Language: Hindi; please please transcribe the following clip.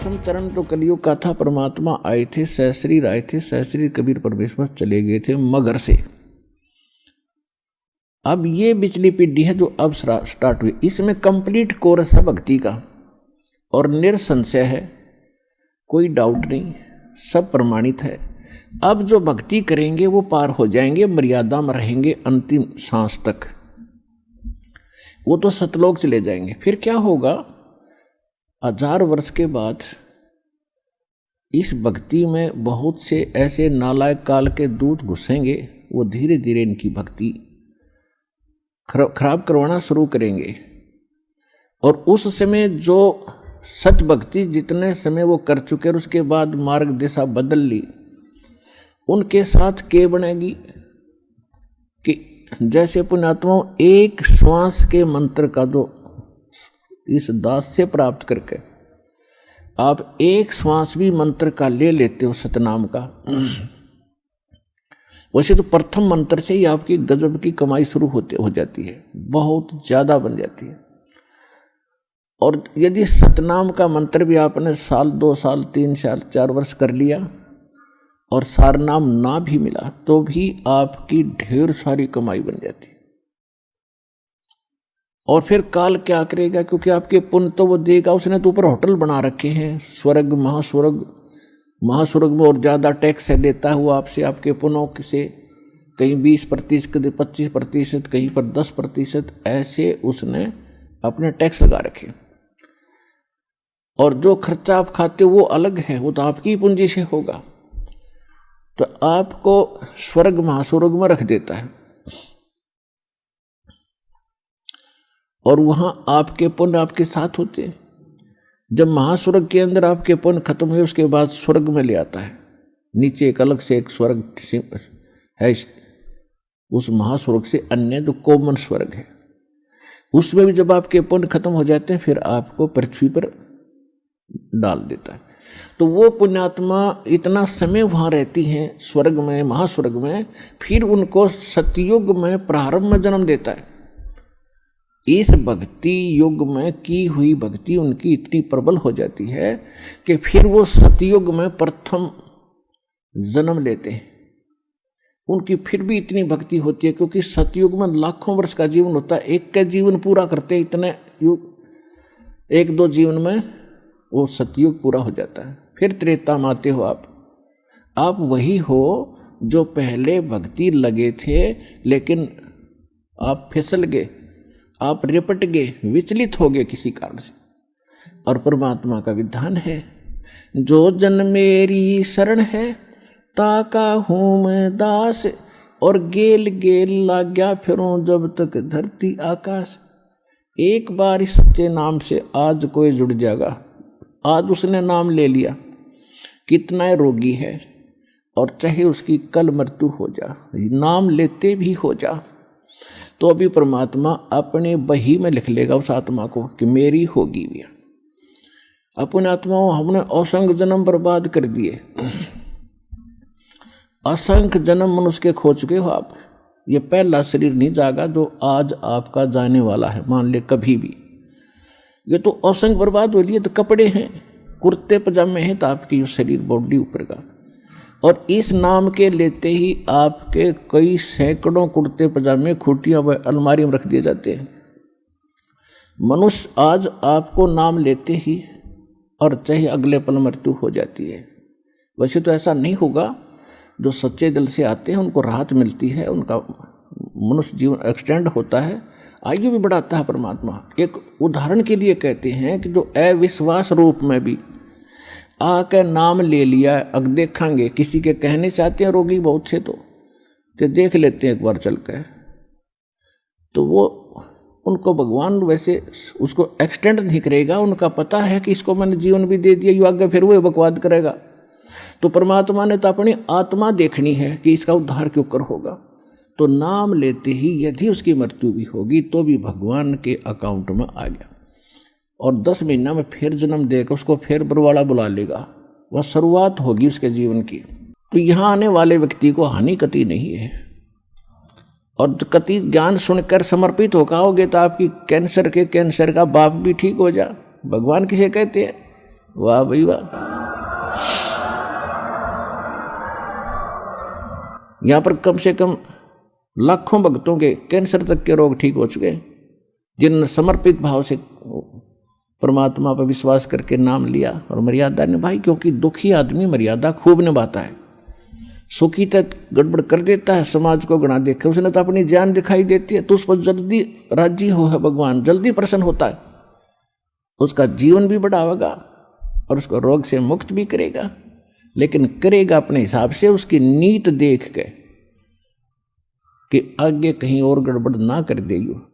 प्रथम चरण तो कलयुग का था। परमात्मा आए थे, सहस्री आए थे, सहस्री कबीर परमेश्वर चले गए थे मगर से। अब ये पिछली पीढ़ी है जो अब स्टार्ट हुई, इसमें कंप्लीट कोर्स है भक्ति का और निरसंशय है, कोई डाउट नहीं, सब प्रमाणित है। अब जो भक्ति करेंगे वो पार हो जाएंगे, मर्यादा में रहेंगे अंतिम सांस तक, वो तो सतलोक चले जाएंगे। फिर क्या होगा, 1000 वर्ष के बाद इस भक्ति में बहुत से ऐसे नालायक काल के दूत घुसेंगे, वो धीरे धीरे इनकी भक्ति खराब करवाना शुरू करेंगे। और उस समय जो सच भक्ति जितने समय वो कर चुके और उसके बाद मार्ग दिशा बदल ली, उनके साथ क्या बनेगी कि जैसे पुण्यात्माओं एक श्वास के मंत्र का जो इस दास से प्राप्त करके आप एक श्वास भी मंत्र का ले लेते हो सतनाम का, वैसे तो प्रथम मंत्र से ही आपकी गजब की कमाई शुरू हो जाती है, बहुत ज़्यादा बन जाती है। और यदि सतनाम का मंत्र भी आपने साल 2 साल 3 साल 4 वर्ष कर लिया और सारनाम ना भी मिला तो भी आपकी ढेर सारी कमाई बन जाती है। और फिर काल क्या करेगा, क्योंकि आपके पुण्य तो वो देगा, उसने तो ऊपर होटल बना रखे हैं, स्वर्ग महास्वर्ग में और ज़्यादा टैक्स है देता है वो आपसे, आपके पुण्यों से, कहीं 20%, 25%, कहीं पर 10%, ऐसे उसने अपने टैक्स लगा रखे। और जो खर्चा आप खाते हो वो अलग है, वो तो आपकी पूंजी से होगा, तो आपको स्वर्ग महास्वर्ग में रख देता है। और वहां आपके पुण्य आपके साथ होते हैं। जब महास्वर्ग के अंदर आपके पुण्य खत्म हुए उसके बाद स्वर्ग में ले आता है, नीचे एक अलग से एक स्वर्ग है, उस महास्वर्ग से अन्य जो कॉमन स्वर्ग है, उसमें भी जब आपके पुण्य खत्म हो जाते हैं फिर आपको पृथ्वी पर डाल देता है। तो वो पुण्यात्मा इतना समय वहाँ रहती हैं स्वर्ग में, महास्वर्ग में, फिर उनको सतयुग में प्रारंभ में जन्म देता है। इस भक्ति युग में की हुई भक्ति उनकी इतनी प्रबल हो जाती है कि फिर वो सतयुग में प्रथम जन्म लेते हैं। उनकी फिर भी इतनी भक्ति होती है क्योंकि सतयुग में लाखों वर्ष का जीवन होता है, एक का जीवन पूरा करते इतने युग, 1-2 जीवन में वो सतयुग पूरा हो जाता है। फिर त्रेता में आते हो आप वही हो जो पहले भक्ति लगे थे लेकिन आप फिसल गए, आप रिपट गए, विचलित हो गए किसी कारण से। और परमात्मा का विधान है, जो जन मेरी शरण है ताका हूँ मैं दास, और गेल गेल लाग्या फिरूं जब तक धरती आकाश। एक बार इस सच्चे नाम से आज कोई जुड़ जाएगा, आज उसने नाम ले लिया, कितना रोगी है और चाहे उसकी कल मृत्यु हो जा, नाम लेते भी हो जा, तो अभी परमात्मा अपने बही में लिख लेगा उस आत्मा को कि मेरी होगी भी। अपने आत्माओं हमने असंख्य जन्म बर्बाद कर दिए, असंख्य जन्म मनुष्य के खो चुके हो आप। ये पहला शरीर नहीं जागा जो आज आपका जाने वाला है, मान ले कभी भी। ये तो असंख्य बर्बाद हो लिए, तो कपड़े हैं, कुर्ते पजामे हैं, तो आपकी शरीर बॉडी ऊपर का, और इस नाम के लेते ही आपके कई सैकड़ों कुर्ते पजामे खूटियां व अलमारी में रख दिए जाते हैं। मनुष्य आज आपको नाम लेते ही और चाहे अगले पल मृत्यु हो जाती है। वैसे तो ऐसा नहीं होगा, जो सच्चे दिल से आते हैं उनको राहत मिलती है, उनका मनुष्य जीवन एक्सटेंड होता है, आयु भी बढ़ाता है परमात्मा। एक उदाहरण के लिए कहते हैं कि जो अविश्वास रूप में भी आकर नाम ले लिया, अब देखेंगे किसी के कहने से आते हैं रोगी बहुत से, तो कि देख लेते हैं एक बार चल कर, तो वो उनको भगवान वैसे उसको एक्सटेंड नहीं करेगा, उनका पता है कि इसको मैंने जीवन भी दे दिया, यू आगे फिर वो बकवाद करेगा। तो परमात्मा ने तो अपनी आत्मा देखनी है कि इसका उद्धार क्यों कर होगा, तो नाम लेते ही यदि उसकी मृत्यु भी होगी तो भी भगवान के अकाउंट में आ गया, और 10 महीना में फिर जन्म देकर उसको फिर बरवाड़ा बुला लेगा, वह शुरुआत होगी उसके जीवन की। तो यहाँ आने वाले व्यक्ति को हानि कति नहीं है, और कति ज्ञान सुनकर समर्पित हो आओगे तो आपकी कैंसर का बाप भी ठीक हो जा। भगवान किसे कहते हैं, वाह भाई वाह। यहां पर कम से कम लाखों भक्तों के कैंसर तक के रोग ठीक हो चुके, जिन्होंने समर्पित भाव से परमात्मा पर विश्वास करके नाम लिया और मर्यादा निभाई। क्योंकि दुखी आदमी मर्यादा खूब निभाता है, सुखी तक गड़बड़ कर देता है, समाज को गणा देखे, उसने तो अपनी जान दिखाई देती है, तो उस पर जल्दी राजी हो है भगवान, जल्दी प्रसन्न होता है, उसका जीवन भी बढ़ावेगा और उसको रोग से मुक्त भी करेगा। लेकिन करेगा अपने हिसाब से, उसकी नीत देख के कि आगे कहीं और गड़बड़ ना कर देगी।